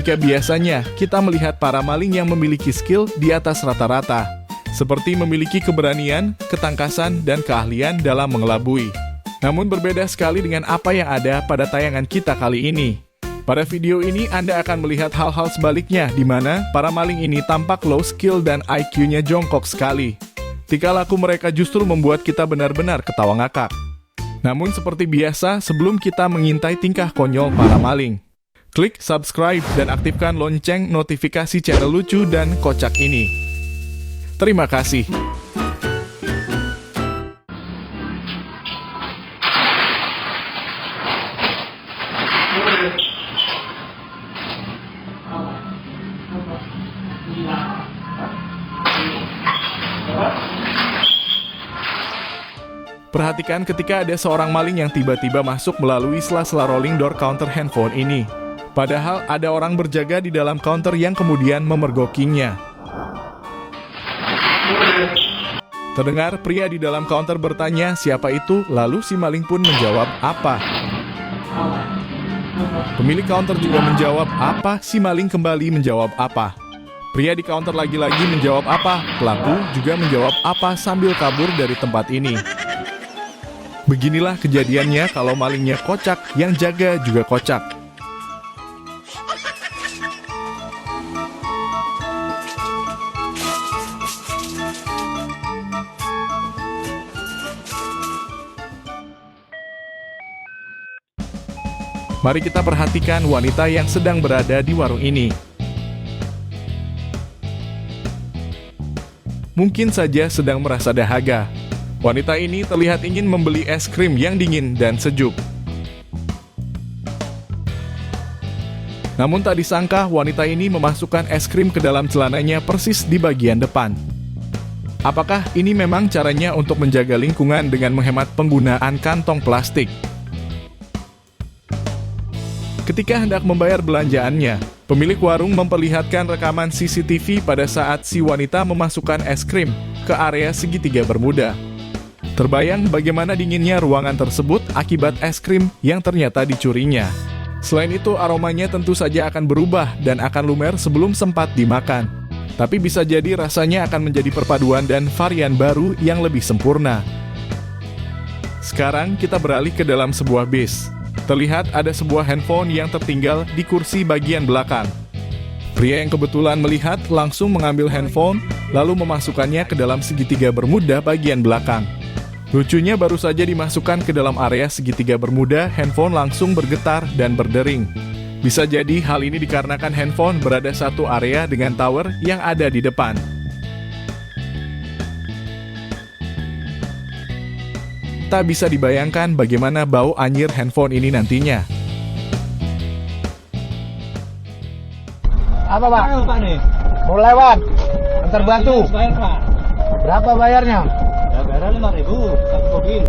jika biasanya kita melihat para maling yang memiliki skill di atas rata-rata, seperti memiliki keberanian, ketangkasan, dan keahlian dalam mengelabui. Namun berbeda sekali dengan apa yang ada pada tayangan kita kali ini. Pada video ini Anda akan melihat hal-hal sebaliknya, di mana para maling ini tampak low skill dan IQ-nya jongkok sekali. Tingkah laku mereka justru membuat kita benar-benar ketawa ngakak. Namun seperti biasa, sebelum kita mengintai tingkah konyol para maling, klik subscribe dan aktifkan lonceng notifikasi channel lucu dan kocak ini. Terima kasih. Perhatikan ketika ada seorang maling yang tiba-tiba masuk melalui sela-sela rolling door counter handphone ini. Padahal ada orang berjaga di dalam counter yang kemudian memergokinya. Terdengar pria di dalam counter bertanya siapa itu, lalu si maling pun menjawab apa. Pemilik counter juga menjawab apa, si maling kembali menjawab apa. Pria di counter lagi-lagi menjawab apa, pelaku juga menjawab apa sambil kabur dari tempat ini. Beginilah kejadiannya kalau malingnya kocak, yang jaga juga kocak. Mari kita perhatikan wanita yang sedang berada di warung ini. Mungkin saja sedang merasa dahaga. Wanita ini terlihat ingin membeli es krim yang dingin dan sejuk. Namun tak disangka wanita ini memasukkan es krim ke dalam celananya persis di bagian depan. Apakah ini memang caranya untuk menjaga lingkungan dengan menghemat penggunaan kantong plastik? Ketika hendak membayar belanjaannya, pemilik warung memperlihatkan rekaman CCTV pada saat si wanita memasukkan es krim ke area segitiga Bermuda. Terbayang bagaimana dinginnya ruangan tersebut akibat es krim yang ternyata dicurinya. Selain itu, aromanya tentu saja akan berubah dan akan lumer sebelum sempat dimakan. Tapi bisa jadi rasanya akan menjadi perpaduan dan varian baru yang lebih sempurna. Sekarang kita beralih ke dalam sebuah bis. Terlihat ada sebuah handphone yang tertinggal di kursi bagian belakang. Pria yang kebetulan melihat langsung mengambil handphone, lalu memasukkannya ke dalam segitiga Bermuda bagian belakang. Lucunya baru saja dimasukkan ke dalam area segitiga Bermuda, handphone langsung bergetar dan berdering. Bisa jadi hal ini dikarenakan handphone berada satu area dengan tower yang ada di depan. Tak bisa dibayangkan bagaimana bau anyir handphone ini nantinya. Apa Pak? Pak nih. Mau lewat? Antar bantu. Bayar Pak. Berapa bayarnya? Ya bayar 5.000 satu mobil.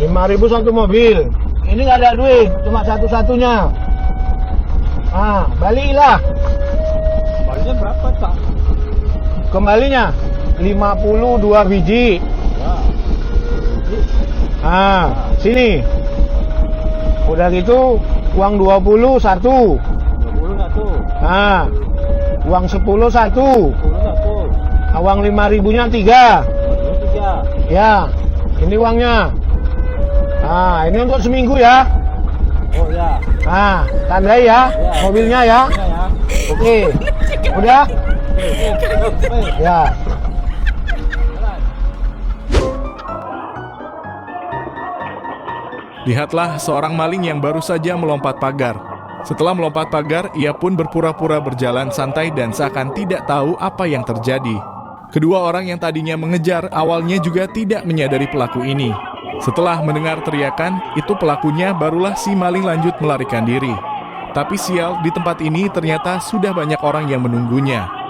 5.000 satu mobil. Ini nggak ada duit, cuma satu-satunya. Ah, balilah. Kembalinya berapa Pak? Kembalinya 52 biji. Ya. Ah, sini. Udah gitu uang 20 satu. 20 satu. Ah, uang 10 satu. 10 satu. Uang 5.000-nya 3. 3. Ya, ini uangnya. Ah, ini untuk seminggu ya. Oh ya. Ah, tandai ya, mobilnya ya. Ya ya. Oke, udah? Oke. Ya. Lihatlah seorang maling yang baru saja melompat pagar. Setelah melompat pagar, ia pun berpura-pura berjalan santai dan seakan tidak tahu apa yang terjadi. Kedua orang yang tadinya mengejar awalnya juga tidak menyadari pelaku ini. Setelah mendengar teriakan, itu pelakunya barulah si maling lanjut melarikan diri. Tapi sial, di tempat ini ternyata sudah banyak orang yang menunggunya.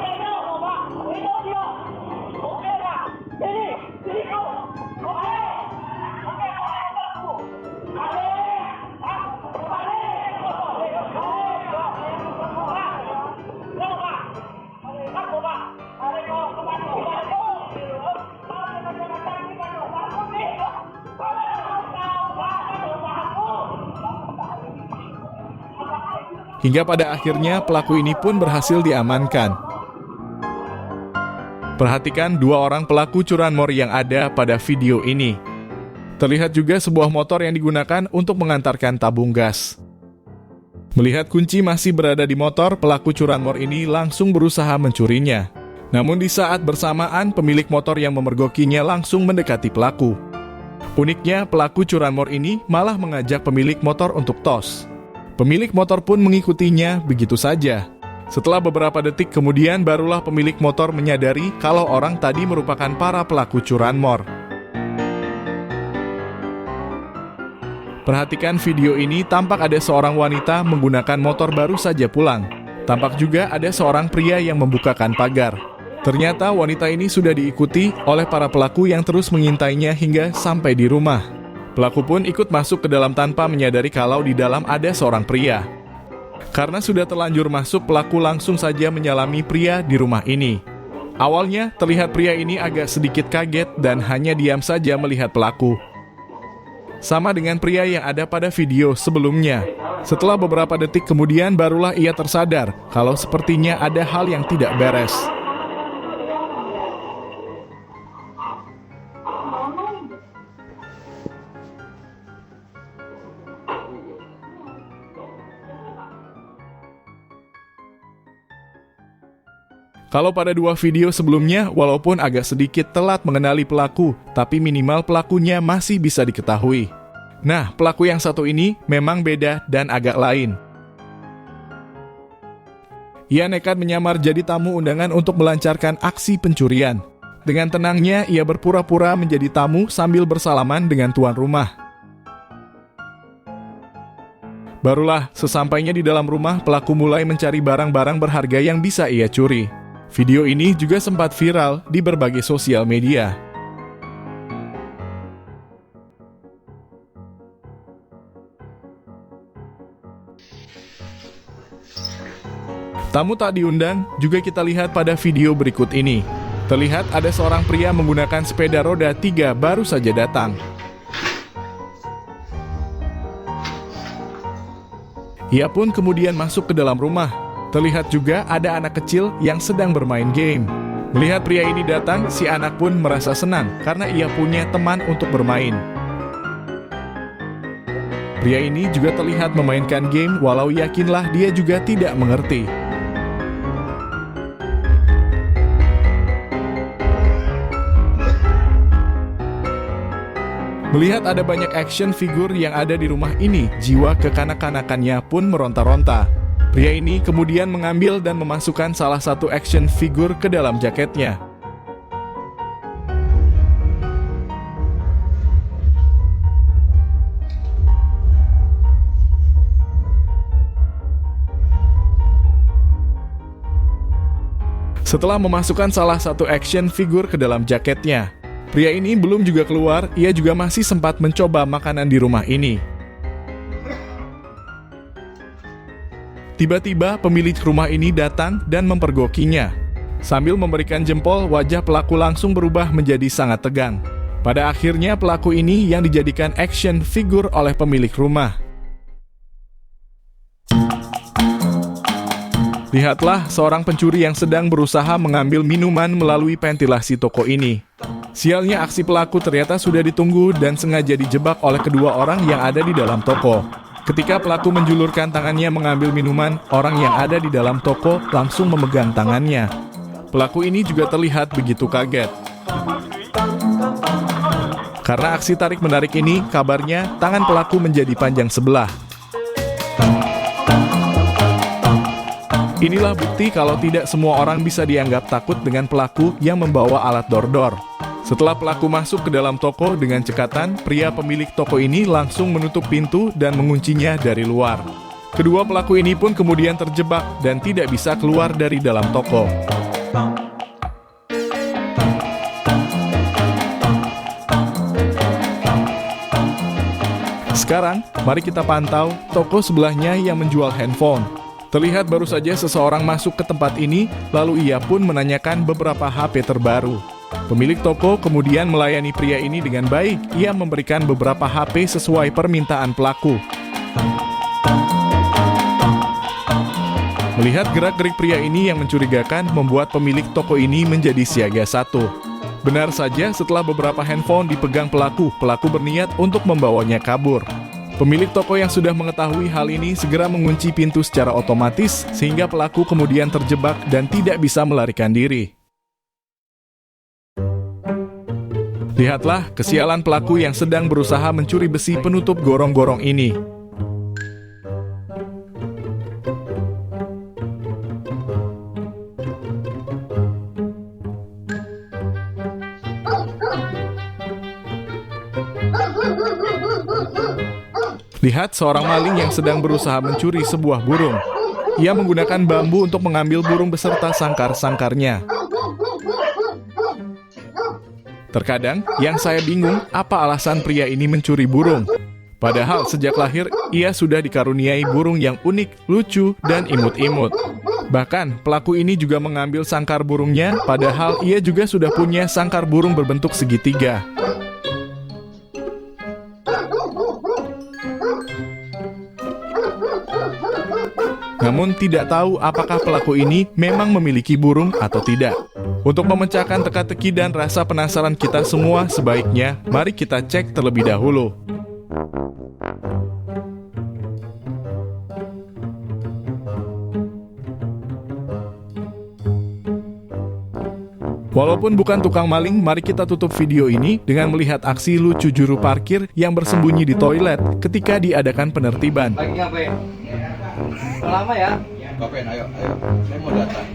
Hingga pada akhirnya pelaku ini pun berhasil diamankan. Perhatikan dua orang pelaku curanmor yang ada pada video ini. Terlihat juga sebuah motor yang digunakan untuk mengantarkan tabung gas. Melihat kunci masih berada di motor, pelaku curanmor ini langsung berusaha mencurinya. Namun di saat bersamaan, pemilik motor yang memergokinya langsung mendekati pelaku. Uniknya, pelaku curanmor ini malah mengajak pemilik motor untuk tos. Pemilik motor pun mengikutinya begitu saja. Setelah beberapa detik kemudian, barulah pemilik motor menyadari kalau orang tadi merupakan para pelaku curanmor. Perhatikan video ini, tampak ada seorang wanita menggunakan motor baru saja pulang. Tampak juga ada seorang pria yang membukakan pagar. Ternyata wanita ini sudah diikuti oleh para pelaku yang terus mengintainya hingga sampai di rumah. Pelaku pun ikut masuk ke dalam tanpa menyadari kalau di dalam ada seorang pria. Karena sudah terlanjur masuk, pelaku langsung saja menyalami pria di rumah ini. Awalnya terlihat pria ini agak sedikit kaget dan hanya diam saja melihat pelaku. Sama dengan pria yang ada pada video sebelumnya. Setelah beberapa detik kemudian barulah ia tersadar kalau sepertinya ada hal yang tidak beres. Kalau pada dua video sebelumnya, walaupun agak sedikit telat mengenali pelaku, tapi minimal pelakunya masih bisa diketahui. Nah, pelaku yang satu ini memang beda dan agak lain. Ia nekat menyamar jadi tamu undangan untuk melancarkan aksi pencurian. Dengan tenangnya, ia berpura-pura menjadi tamu sambil bersalaman dengan tuan rumah. Barulah, sesampainya di dalam rumah, pelaku mulai mencari barang-barang berharga yang bisa ia curi. Video ini juga sempat viral di berbagai sosial media. Tamu tak diundang juga kita lihat pada video berikut ini. Terlihat ada seorang pria menggunakan sepeda roda 3 baru saja datang. Ia pun kemudian masuk ke dalam rumah. Terlihat juga ada anak kecil yang sedang bermain game. Melihat pria ini datang, si anak pun merasa senang karena ia punya teman untuk bermain. Pria ini juga terlihat memainkan game walau yakinlah dia juga tidak mengerti. Melihat ada banyak action figure yang ada di rumah ini, jiwa kekanak-kanakannya pun meronta-ronta. Pria ini kemudian mengambil dan memasukkan salah satu action figure ke dalam jaketnya. Setelah memasukkan salah satu action figure ke dalam jaketnya, pria ini belum juga keluar, ia juga masih sempat mencoba makanan di rumah ini. Tiba-tiba pemilik rumah ini datang dan mempergokinya. Sambil memberikan jempol, wajah pelaku langsung berubah menjadi sangat tegang. Pada akhirnya pelaku ini yang dijadikan action figure oleh pemilik rumah. Lihatlah seorang pencuri yang sedang berusaha mengambil minuman melalui ventilasi toko ini. Sialnya aksi pelaku ternyata sudah ditunggu dan sengaja dijebak oleh kedua orang yang ada di dalam toko. Ketika pelaku menjulurkan tangannya mengambil minuman, orang yang ada di dalam toko langsung memegang tangannya. Pelaku ini juga terlihat begitu kaget. Karena aksi tarik-menarik ini, kabarnya tangan pelaku menjadi panjang sebelah. Inilah bukti kalau tidak semua orang bisa dianggap takut dengan pelaku yang membawa alat dor-dor. Setelah pelaku masuk ke dalam toko dengan cekatan, pria pemilik toko ini langsung menutup pintu dan menguncinya dari luar. Kedua pelaku ini pun kemudian terjebak dan tidak bisa keluar dari dalam toko. Sekarang, mari kita pantau toko sebelahnya yang menjual handphone. Terlihat baru saja seseorang masuk ke tempat ini, lalu ia pun menanyakan beberapa HP terbaru. Pemilik toko kemudian melayani pria ini dengan baik. Ia memberikan beberapa HP sesuai permintaan pelaku. Melihat gerak-gerik pria ini yang mencurigakan membuat pemilik toko ini menjadi siaga satu. Benar saja, setelah beberapa handphone dipegang pelaku berniat untuk membawanya kabur. Pemilik toko yang sudah mengetahui hal ini segera mengunci pintu secara otomatis sehingga pelaku kemudian terjebak dan tidak bisa melarikan diri. Lihatlah kesialan pelaku yang sedang berusaha mencuri besi penutup gorong-gorong ini. Lihat seorang maling yang sedang berusaha mencuri sebuah burung. Ia menggunakan bambu untuk mengambil burung beserta sangkar-sangkarnya. Terkadang, yang saya bingung, apa alasan pria ini mencuri burung? Padahal sejak lahir, ia sudah dikaruniai burung yang unik, lucu, dan imut-imut. Bahkan, pelaku ini juga mengambil sangkar burungnya, padahal ia juga sudah punya sangkar burung berbentuk segitiga. Namun tidak tahu apakah pelaku ini memang memiliki burung atau tidak. Untuk memecahkan teka-teki dan rasa penasaran kita semua, sebaiknya mari kita cek terlebih dahulu. Walaupun bukan tukang maling, mari kita tutup video ini dengan melihat aksi lucu juru parkir yang bersembunyi di toilet ketika diadakan penertiban. Lagi ngapain? Lama ya? Ngapain? Ayo. Saya mau datang.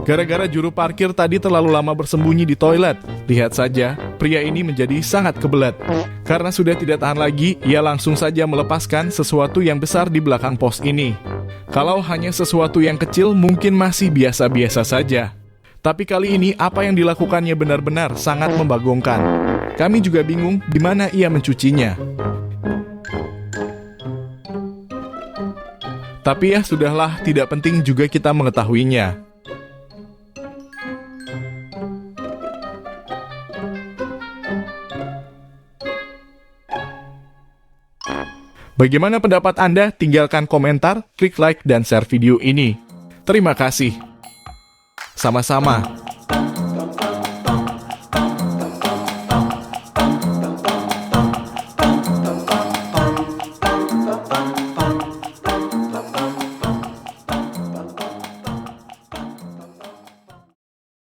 Gara-gara juru parkir tadi terlalu lama bersembunyi di toilet, lihat saja, pria ini menjadi sangat kebelet. Karena sudah tidak tahan lagi, ia langsung saja melepaskan sesuatu yang besar di belakang pos ini. Kalau hanya sesuatu yang kecil, mungkin masih biasa-biasa saja. Tapi kali ini, apa yang dilakukannya benar-benar sangat membagongkan. Kami juga bingung di mana ia mencucinya. Tapi ya sudahlah, tidak penting juga kita mengetahuinya. Bagaimana pendapat Anda? Tinggalkan komentar, klik like, dan share video ini. Terima kasih. Sama-sama.